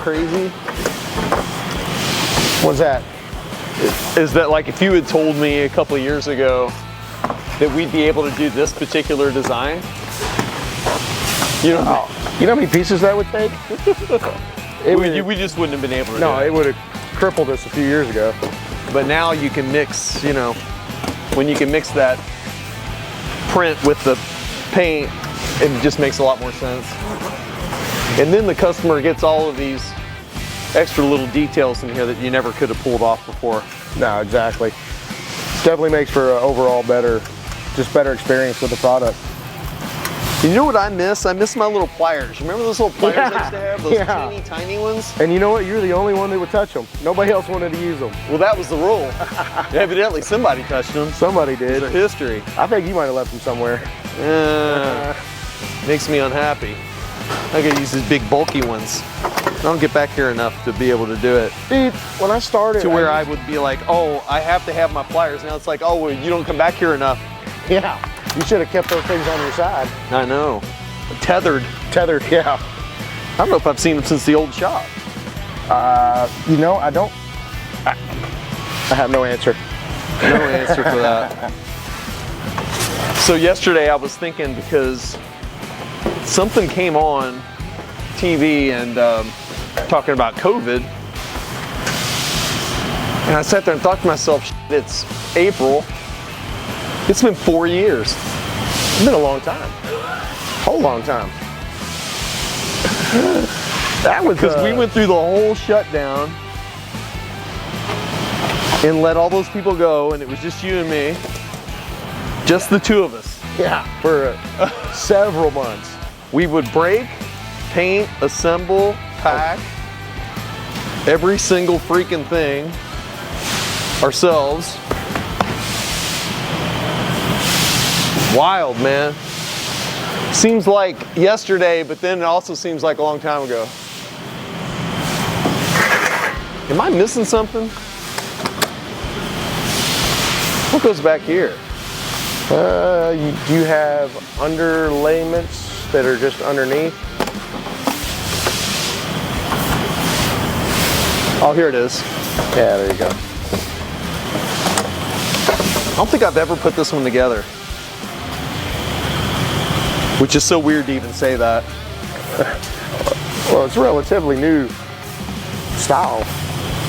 crazy? What's that? Is that like if you had told me a couple of years ago that we'd be able to do this particular design, you know, You know how many pieces that would take? we just wouldn't have been able to do it would have crippled us a few years ago. But now you can mix, you know, when you can mix that print with the paint, it just makes a lot more sense. And then the customer gets all of these extra little details in here that you never could have pulled off before. No, exactly. Definitely makes for an overall better experience with the product. You know what I miss? I miss my little pliers. You remember those little pliers I used to have? Those teeny tiny ones? And you know what? You're the only one that would touch them. Nobody else wanted to use them. Well, that was the rule. Evidently, somebody touched them. Somebody did. It's a history. I think you might have left them somewhere. Makes me unhappy. I gotta use these big bulky ones. I don't get back here enough to be able to do it. Dude, when I started... To where I would be like, oh, I have to have my pliers. Now it's like, oh, well, you don't come back here enough. Yeah, you should have kept those things on your side. I know. Tethered. Tethered, yeah. I don't know if I've seen them since the old shop. You know, I have no answer. No answer for that. So yesterday I was thinking, because something came on TV and talking about COVID, and I sat there and thought to myself, it's April. It's been 4 years. It's been a long time. Whole long time. That was because we went through the whole shutdown and let all those people go, and it was just you and me, just the two of us. Yeah, for several months. We would break, paint, assemble, pack every single freaking thing ourselves. Wild, man. Seems like yesterday, but then it also seems like a long time ago. Am I missing something? What goes back here? Do you have underlayments that are just underneath? Oh, here it is. Yeah, there you go. I don't think I've ever put this one together. Which is so weird to even say that. Well, it's a relatively new style.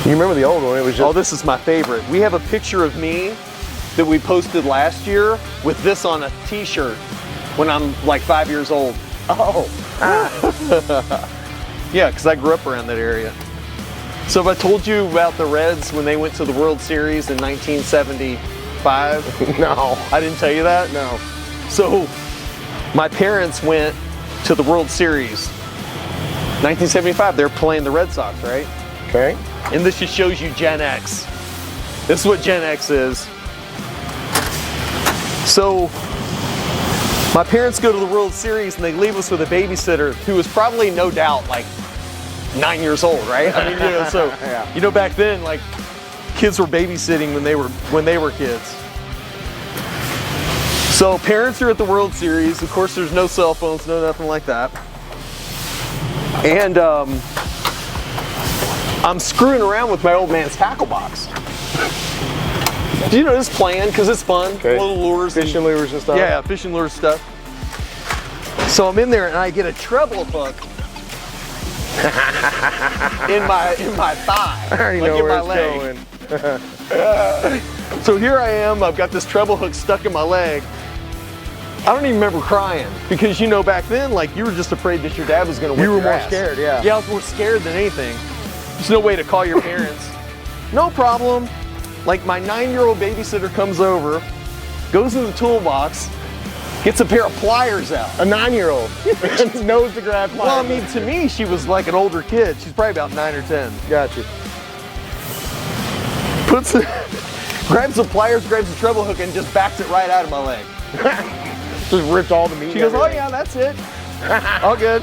You remember the old one? It was just... Oh, this is my favorite. We have a picture of me that we posted last year with this on a t-shirt when I'm like 5 years old. Oh. Yeah, because I grew up around that area. So have I told you about the Reds when they went to the World Series in 1975? No. I didn't tell you that? No. So my parents went to the World Series 1975. They're playing the Red Sox, right? Okay. And this just shows you Gen X. This is what Gen X is. So my parents go to the World Series and they leave us with a babysitter who was probably, no doubt, like 9 years old, right? I mean, you know, so yeah. You know, back then, like, kids were babysitting when they were kids. So parents are at the World Series. Of course, there's no cell phones, no nothing like that. And I'm screwing around with my old man's tackle box. You know, just playing because it's fun. Okay. Little lures, fishing lures and stuff. Yeah, fishing lures stuff. So I'm in there and I get a treble hook in my thigh, I already like know in where my it's leg. going. So here I am. I've got this treble hook stuck in my leg. I don't even remember crying because, you know, back then, like, you were just afraid that your dad was going to whip You were your more ass. scared, yeah. Yeah, I was more scared than anything. There's no way to call your parents. No problem. Like, my 9-year-old babysitter comes over, goes in the toolbox, gets a pair of pliers out. A 9-year-old knows to grab pliers. Well, I mean, to me, she was like an older kid. She's probably about 9 or 10. Gotcha. Grabs the pliers, grabs the treble hook, and just backs it right out of my leg. Just ripped all the meat. She goes, oh yeah, that's it. All good.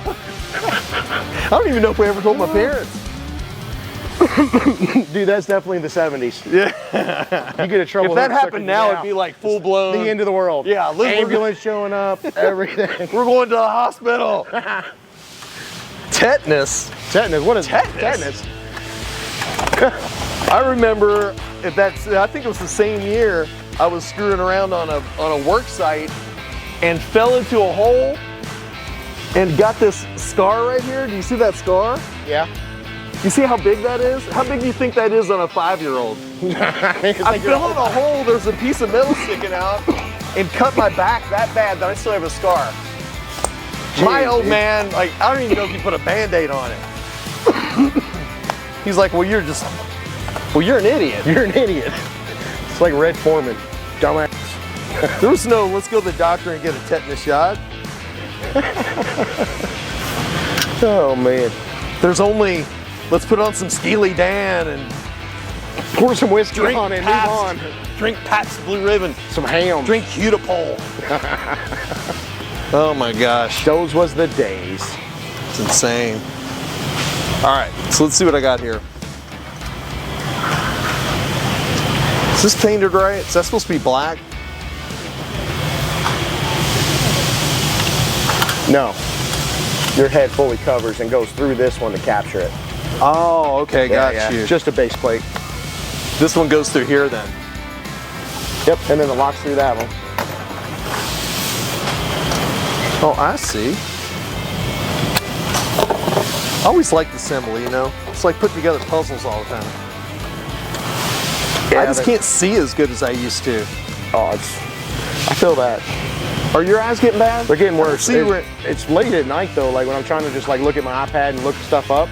I don't even know if we ever told my parents. Dude, that's definitely the 70s. Yeah. You get a trouble. If that happened now, it'd be like full blown. The end of the world. Yeah. Ambulance showing up, everything. We're going to the hospital. Tetanus Tetanus. What is Tetanus? I remember I think it was the same year I was screwing around on a work site and fell into a hole and got this scar right here. Do you see that scar? Yeah. You see how big that is? How big do you think that is on a 5-year-old? I fell in a hole, there's a piece of metal sticking out, and cut my back that bad that I still have a scar. Jeez, my old man, like, I don't even know if he put a Band-Aid on it. He's like, well, you're an idiot. You're an idiot. It's like Red Foreman, dumbass. There was no, let's go to the doctor and get a tetanus shot. Oh, man. There's only, let's put on some Steely Dan and pour some whiskey on and move on. Drink Pabst Blue Ribbon. Some ham. Drink Hudipole. Oh my gosh. Those was the days. It's insane. All right, so let's see what I got here. Is this painted right? Is that supposed to be black? No. Your head fully covers and goes through this one to capture it. Oh, okay, got you. Just a base plate. This one goes through here then? Yep, and then it locks through that one. Oh, I see. I always liked assembly, you know? It's like putting together puzzles all the time. Yeah, I just can't see as good as I used to. Oh, I feel that. Are your eyes getting bad? They're getting worse. See it's late at night though, like when I'm trying to just like look at my iPad and look stuff up,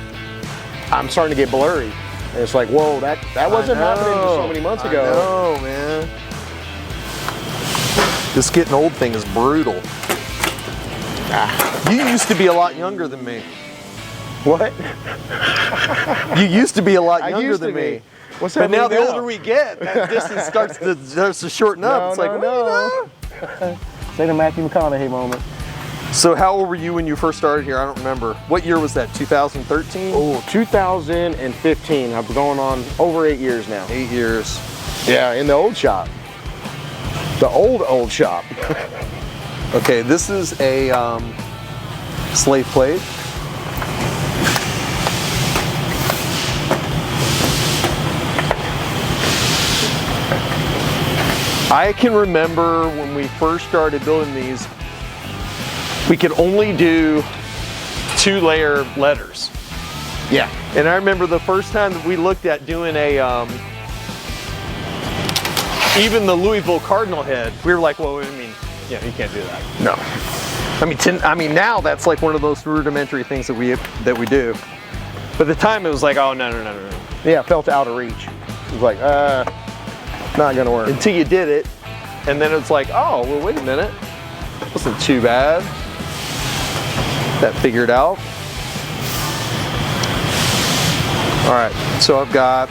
I'm starting to get blurry. And it's like, whoa, that wasn't happening just so many months ago. Oh man. This getting old thing is brutal. You used to be a lot younger than me. What? You used to be a lot younger than me. What's that? But now the older we get, that distance starts to shorten up. It's like, no. Say the Matthew McConaughey moment. So how old were you when you first started here? I don't remember. What year was that, 2013? Oh, 2015. I've been going on over 8 years now. 8 years. Yeah, in the old shop. The old shop. Okay, this is a slave plate. I can remember when we first started building these, we could only do 2-layer letters. Yeah. And I remember the first time that we looked at doing a, even the Louisville Cardinal head, we were like, well, I mean, yeah, you can't do that. No. I mean, now that's like one of those rudimentary things that we do. But at the time it was like, oh, no. Yeah, it felt out of reach. It was like, not gonna work. Until you did it, and then it's like, oh, well, wait a minute. Wasn't too bad. That figured out. All right, so I've got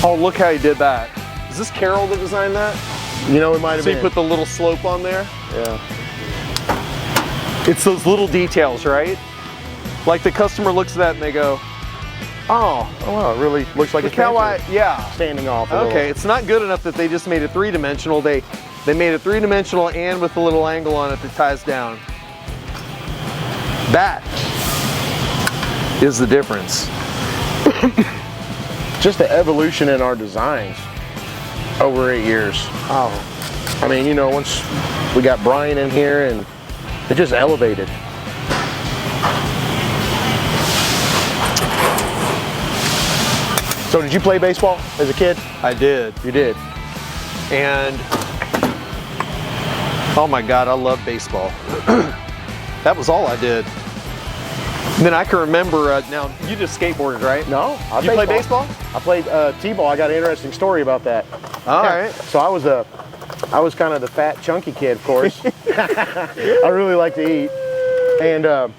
oh, look how he did that. Is this Carol that designed that? You know, it might have So been. you put the little slope on there? Yeah. It's those little details, right? Like the customer looks at that and they go, oh, wow, it really looks like look a how picture. Standing off a Okay, little. it's not good enough that they just made it 3-dimensional. They made it 3-dimensional and with a little angle on it that ties down. That is the difference. Just the evolution in our designs over 8 years. Oh, I mean, you know, once we got Brian in here and it just elevated. So did you play baseball as a kid? I did. You did. And oh my God, I love baseball. That was all I did. And then I can remember, now you just skateboarded, right? No, you play baseball? I played t-ball. I got an interesting story about that. All right. So I was kind of the fat, chunky kid, of course. I really like to eat. And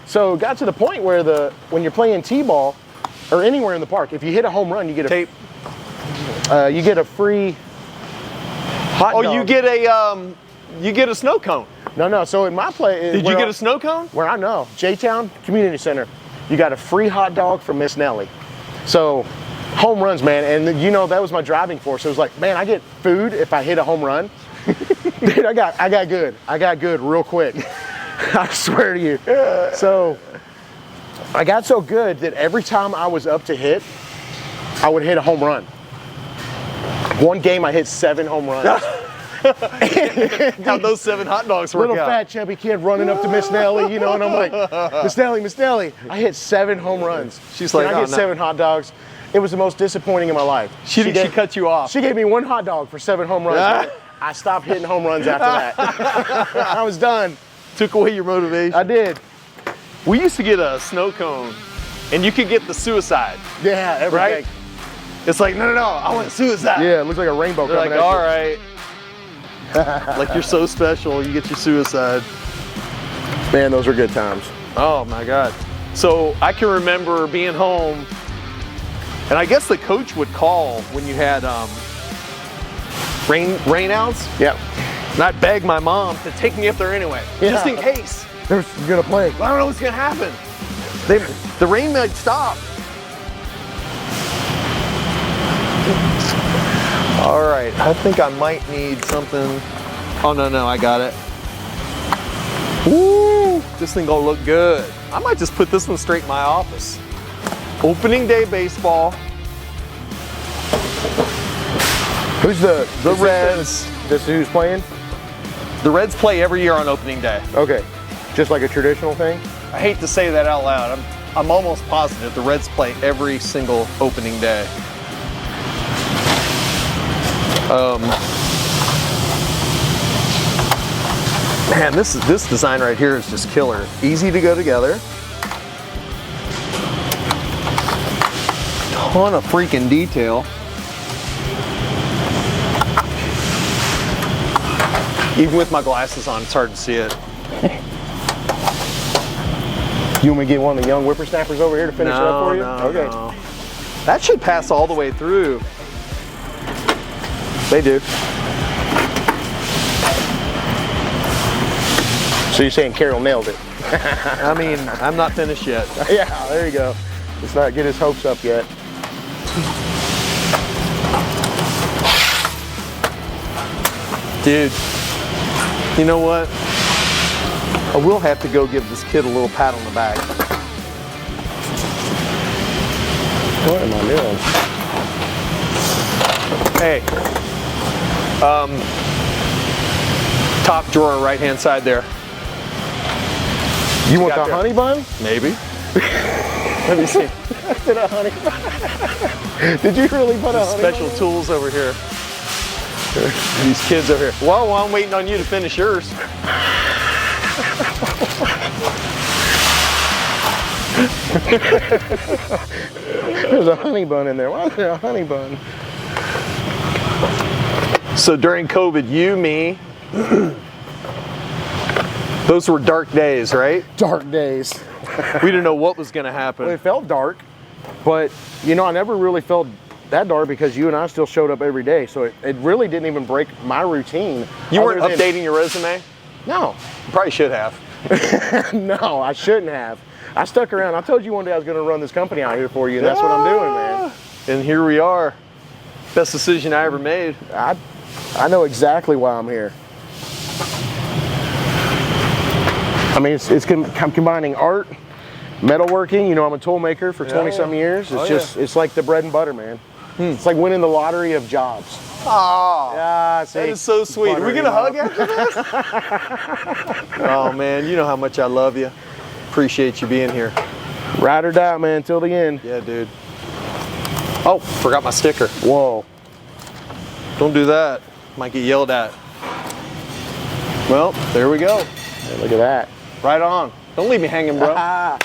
so it got to the point where when you're playing t-ball or anywhere in the park, if you hit a home run, you get a free hot dog. Oh, you get a snow cone. No. So in my play, did you get a snow cone? Where I know, J-Town Community Center, you got a free hot dog from Miss Nellie. So Home runs, man. And you know, that was my driving force. It was like, man, I get food if I hit a home run. Dude, I got good. I got good real quick. I swear to you. So I got so good that every time I was up to hit, I would hit a home run. One game I hit 7 home runs. How'd those 7 hot dogs work Little out? fat chubby kid running up to Miss Nellie, you know, and I'm like, Miss Nellie, I hit 7 home runs. She's like, I get 7 hot dogs. It was the most disappointing in my life. She cut you off. She gave me 1 hot dog for 7 home runs. I stopped hitting home runs after that. I was done. Took away your motivation. I did. We used to get a snow cone, and you could get the suicide. Yeah, every right? day. It's like, no, I want suicide. Yeah, it looks like a rainbow They're coming like, at all you. right. Like you're so special, you get your suicide. Man, those were good times. Oh my God. So I can remember being home, and I guess the coach would call when you had rainouts. Yeah. And I'd beg my mom to take me up there anyway, just in case. They're gonna play. I don't know what's gonna happen. The rain might stop. All right, I think I might need something. Oh no, I got it. Woo! This thing gonna look good. I might just put this one straight in my office. Opening day baseball. Who's the Reds? This is who's playing? The Reds play every year on opening day. Okay. Just like a traditional thing? I hate to say that out loud. I'm almost positive the Reds play every single opening day. Man, this design right here is just killer. Easy to go together. Ton of freaking detail. Even with my glasses on, it's hard to see it. You want me to get one of the young whippersnappers over here to finish it up for you? Okay. No. That should pass all the way through. They do. So you're saying Carol nailed it? I mean, I'm not finished yet. Yeah, there you go. Let's not get his hopes up yet. Dude, you know what? I will have to go give this kid a little pat on the back. What am I doing? Hey, top drawer, right hand side there. You want the there. honey bun? Maybe. Let me see. Did a honey bun? Did you really put a honey Special bun? tools over here. These kids over here. Well, while I'm waiting on you to finish yours. There's a honey bun in there. Why is there a honey bun? So during COVID, you, me, those were dark days, right? Dark days. We didn't know what was gonna Well, happen. it felt dark, but you know, I never really felt that dark because you and I still showed up every day. So it really didn't even break my routine. You weren't other than- updating your resume? No. You probably should have. No, I shouldn't have. I stuck around. I told you one day I was going to run this company out here for you, and that's what I'm doing, man. And here we are. Best decision I ever made. I know exactly why I'm here. I mean, I'm combining art, metalworking. You know, I'm a tool maker for 20-some years. It's it's like the bread and butter, man. It's like winning the lottery of jobs. Oh, Yeah, see. that is so sweet. Are we gonna hug after this? Oh man, you know how much I love you. Appreciate you being here. Ride or die, man, till the end. Yeah, dude. Oh, forgot my sticker. Whoa. Don't do that. Might get yelled at. Well, there we go. Hey, look at that. Right on. Don't leave me hanging, bro. Ah.